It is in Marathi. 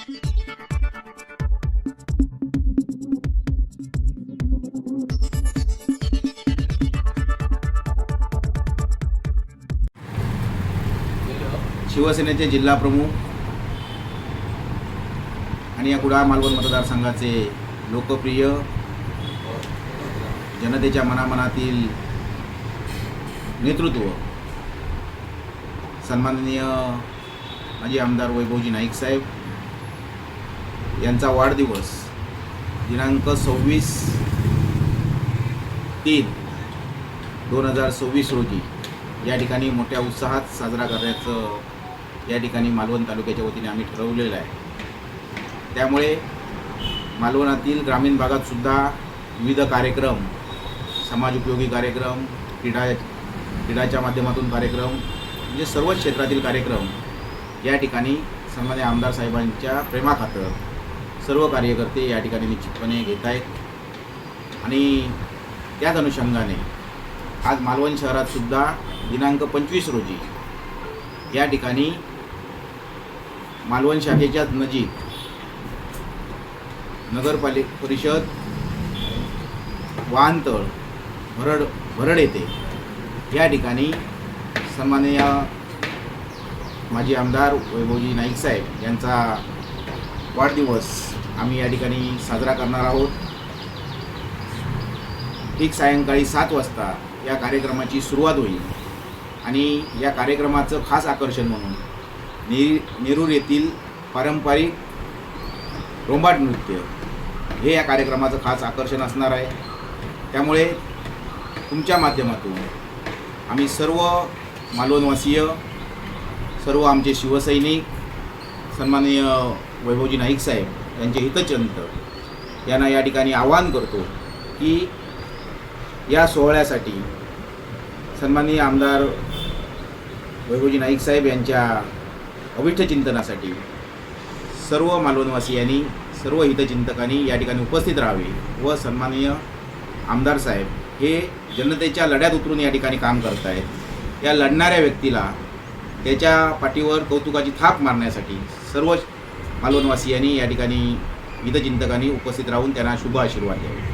शिवसेनेचे जिल्हा प्रमुख आणि या कुडाळ मालवण मतदारसंघाचे लोकप्रिय, जनतेच्या मनामनातील नेतृत्व सन्माननीय माजी आमदार वैभवजी नाईक साहेब यांचा वाढदिवस दिनांक 26/3/2026 रोजी या ठिकाणी मोठ्या उत्साहात साजरा करण्याचं या ठिकाणी मालवण तालुक्याच्या वतीने आम्ही ठरवलेलं आहे। त्यामुळे मालवणातील ग्रामीण भागातसुद्धा विविध कार्यक्रम, समाजोपयोगी कार्यक्रम, क्रीडाच्या माध्यमातून कार्यक्रम, म्हणजे सर्व क्षेत्रातील कार्यक्रम या ठिकाणी सन्माननीय आमदार साहेबांच्या प्रेमाखातर सर्व कार्यकर्ते या ठिकाणी निश्चितपणे घेत आहेत। आणि त्याच अनुषंगाने आज मालवण शहरातसुद्धा दिनांक 25 रोजी या ठिकाणी मालवण शाखेच्या नजीक नगरपालिका परिषद वाहनतळ भरड येथे या ठिकाणी सन्माननीय माजी आमदार वैभवजी नाईक साहेब यांचा वाढदिवस आम्ही या ठिकाणी साजरा करणार आहोत। ठीक सायंकाळी 7 वाजता या कार्यक्रमाची सुरुवात होईल आणि या कार्यक्रमाचं खास आकर्षण म्हणून नेरूर येथील पारंपरिक रोंबाट नृत्य हे या कार्यक्रमाचं खास आकर्षण असणार आहे। त्यामुळे तुमच्या माध्यमातून आम्ही सर्व मालवणवासीय, सर्व आमचे शिवसैनिक, सन्माननीय वैभवजी नाईक साहेब यांचे हितचिंतक यांना या ठिकाणी आवाहन करतो की या सोहळ्यासाठी सन्माननीय आमदार वैभवजी नाईक साहेब यांच्या अभिष्ट चिंतनासाठी सर्व मालवणवासियांनी, सर्व हितचिंतकांनी या ठिकाणी उपस्थित राहावे व सन्माननीय आमदार साहेब हे जनतेच्या लढ्यात उतरून या ठिकाणी काम करत आहेत। या लढणाऱ्या व्यक्तीला त्याच्या पाठीवर कौतुकाची थाप मारण्यासाठी सर्व मालवणवासियांनी या ठिकाणी हितचिंतकांनी उपस्थित राहून त्यांना शुभ आशीर्वाद द्यावे।